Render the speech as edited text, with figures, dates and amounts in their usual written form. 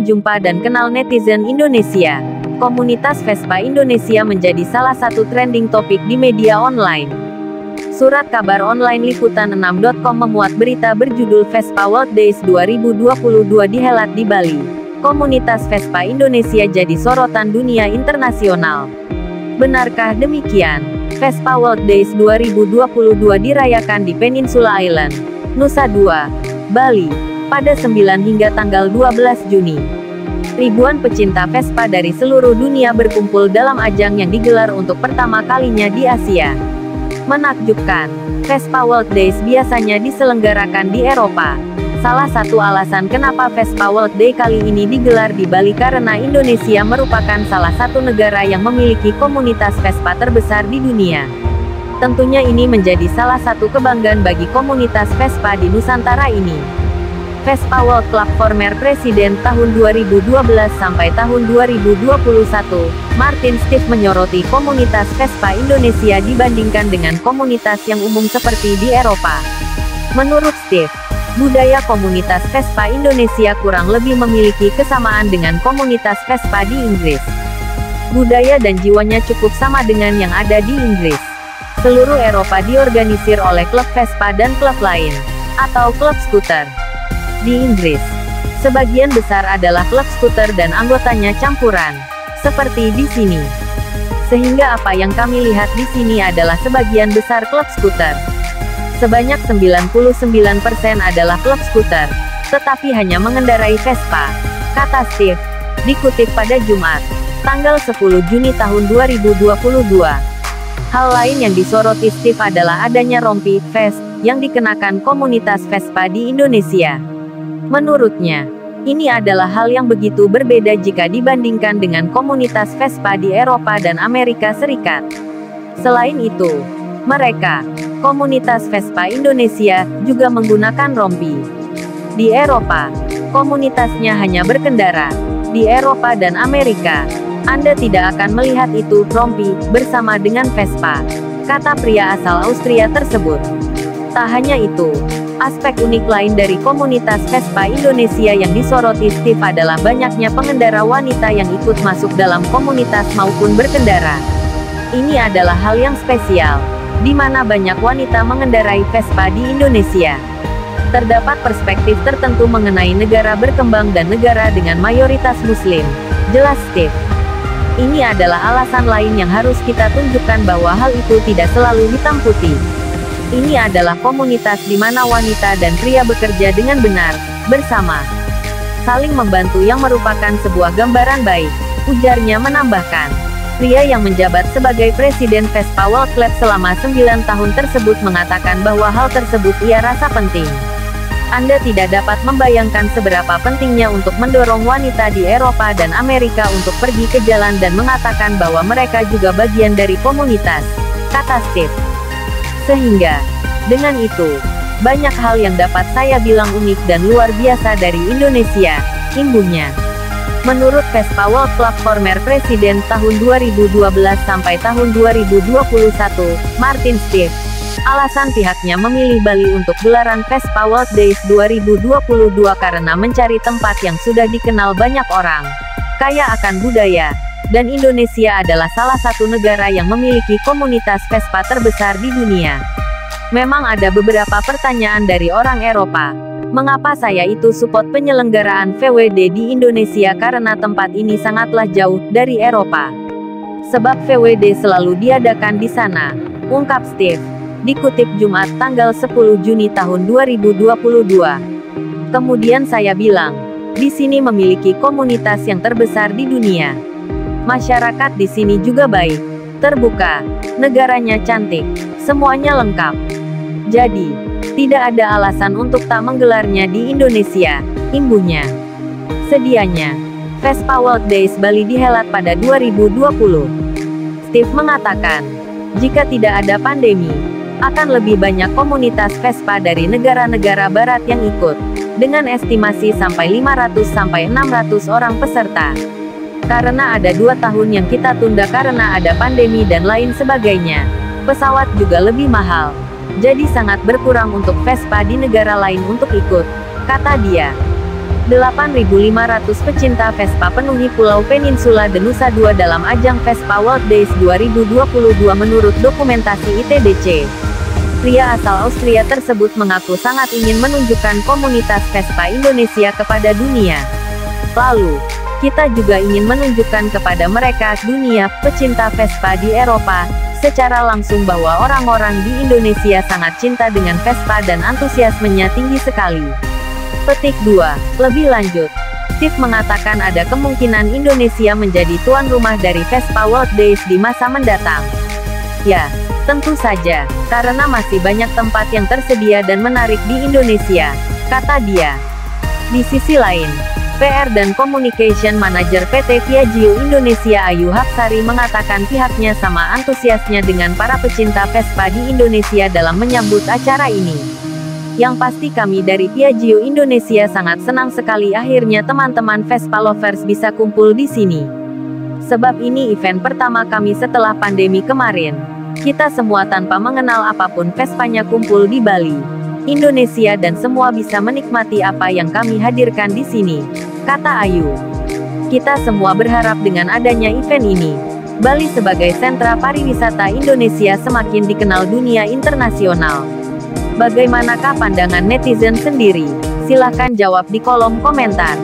jumpa dan kenal netizen Indonesia. Komunitas Vespa Indonesia menjadi salah satu trending topik di media online. Surat kabar online Liputan6.com memuat berita berjudul Vespa World Days 2022 dihelat di Bali. Komunitas Vespa Indonesia jadi sorotan dunia internasional. Benarkah demikian? Vespa World Days 2022 dirayakan di Peninsula Island, Nusa Dua, Bali, pada 9 hingga tanggal 12 Juni. Ribuan pecinta Vespa dari seluruh dunia berkumpul dalam ajang yang digelar untuk pertama kalinya di Asia. Menakjubkan, Vespa World Days biasanya diselenggarakan di Eropa. Salah satu alasan kenapa Vespa World Day kali ini digelar di Bali karena Indonesia merupakan salah satu negara yang memiliki komunitas Vespa terbesar di dunia. Tentunya ini menjadi salah satu kebanggaan bagi komunitas Vespa di Nusantara ini. Vespa World Club former Presiden tahun 2012 sampai tahun 2021, Martin Steve menyoroti komunitas Vespa Indonesia dibandingkan dengan komunitas yang umum seperti di Eropa. Menurut Steve, budaya komunitas Vespa Indonesia kurang lebih memiliki kesamaan dengan komunitas Vespa di Inggris. Budaya dan jiwanya cukup sama dengan yang ada di Inggris. Seluruh Eropa diorganisir oleh klub Vespa dan klub lain, atau klub skuter. Di Inggris, sebagian besar adalah klub skuter dan anggotanya campuran, seperti di sini. Sehingga apa yang kami lihat di sini adalah sebagian besar klub skuter. Sebanyak 99% adalah klub skuter, tetapi hanya mengendarai Vespa, kata Steve, dikutip pada Jumat, tanggal 10 Juni tahun 2022. Hal lain yang disoroti Steve adalah adanya rompi, vest, yang dikenakan komunitas Vespa di Indonesia. Menurutnya, ini adalah hal yang begitu berbeda jika dibandingkan dengan komunitas Vespa di Eropa dan Amerika Serikat. Selain itu, mereka, komunitas Vespa Indonesia, juga menggunakan rompi. Di Eropa, komunitasnya hanya berkendara. Di Eropa dan Amerika, Anda tidak akan melihat itu, rompi, bersama dengan Vespa, kata pria asal Austria tersebut. Tak hanya itu, aspek unik lain dari komunitas Vespa Indonesia yang disoroti Steve adalah banyaknya pengendara wanita yang ikut masuk dalam komunitas maupun berkendara. Ini adalah hal yang spesial, di mana banyak wanita mengendarai Vespa di Indonesia. Terdapat perspektif tertentu mengenai negara berkembang dan negara dengan mayoritas Muslim, jelas Steve. Ini adalah alasan lain yang harus kita tunjukkan bahwa hal itu tidak selalu hitam putih. Ini adalah komunitas di mana wanita dan pria bekerja dengan benar, bersama, saling membantu yang merupakan sebuah gambaran baik, ujarnya menambahkan. Pria yang menjabat sebagai Presiden Vespa World Club selama 9 tahun tersebut mengatakan bahwa hal tersebut ia rasa penting. Anda tidak dapat membayangkan seberapa pentingnya untuk mendorong wanita di Eropa dan Amerika untuk pergi ke jalan dan mengatakan bahwa mereka juga bagian dari komunitas, kata Steve. Sehingga, dengan itu, banyak hal yang dapat saya bilang unik dan luar biasa dari Indonesia, imbuhnya. Menurut Vespa World Club former Presiden tahun 2012 sampai tahun 2021, Martin Steve, alasan pihaknya memilih Bali untuk gelaran Vespa World Days 2022 karena mencari tempat yang sudah dikenal banyak orang, kaya akan budaya, dan Indonesia adalah salah satu negara yang memiliki komunitas Vespa terbesar di dunia. Memang ada beberapa pertanyaan dari orang Eropa. Mengapa saya itu support penyelenggaraan VWD di Indonesia karena tempat ini sangatlah jauh dari Eropa. Sebab VWD selalu diadakan di sana, ungkap Steve, dikutip Jumat tanggal 10 Juni tahun 2022. Kemudian saya bilang, di sini memiliki komunitas yang terbesar di dunia. Masyarakat di sini juga baik, terbuka, negaranya cantik, semuanya lengkap. Jadi, tidak ada alasan untuk tak menggelarnya di Indonesia, imbuhnya. Sedianya, Vespa World Days Bali dihelat pada 2020. Steve mengatakan, jika tidak ada pandemi, akan lebih banyak komunitas Vespa dari negara-negara barat yang ikut, dengan estimasi sampai 500-600 orang peserta. Karena ada 2 tahun yang kita tunda karena ada pandemi dan lain sebagainya. Pesawat juga lebih mahal. Jadi sangat berkurang untuk Vespa di negara lain untuk ikut, kata dia. 8.500 pecinta Vespa penuhi Pulau Peninsula Denusa II dalam ajang Vespa World Days 2022 menurut dokumentasi ITDC. Pria asal Austria tersebut mengaku sangat ingin menunjukkan komunitas Vespa Indonesia kepada dunia. Lalu, kita juga ingin menunjukkan kepada mereka, dunia, pecinta Vespa di Eropa, secara langsung bahwa orang-orang di Indonesia sangat cinta dengan Vespa dan antusiasmenya tinggi sekali. Petik 2. Lebih lanjut, Steve mengatakan ada kemungkinan Indonesia menjadi tuan rumah dari Vespa World Days di masa mendatang. Ya, tentu saja, karena masih banyak tempat yang tersedia dan menarik di Indonesia, kata dia. Di sisi lain, PR dan Communication Manager PT Piaggio Indonesia Ayu Hapsari mengatakan pihaknya sama antusiasnya dengan para pecinta Vespa di Indonesia dalam menyambut acara ini. Yang pasti kami dari Piaggio Indonesia sangat senang sekali akhirnya teman-teman Vespa lovers bisa kumpul di sini. Sebab ini event pertama kami setelah pandemi kemarin. Kita semua tanpa mengenal apapun Vespanya kumpul di Bali, Indonesia dan semua bisa menikmati apa yang kami hadirkan di sini, kata Ayu. Kita semua berharap dengan adanya event ini, Bali sebagai sentra pariwisata Indonesia semakin dikenal dunia internasional. Bagaimanakah pandangan netizen sendiri? Silahkan jawab di kolom komentar.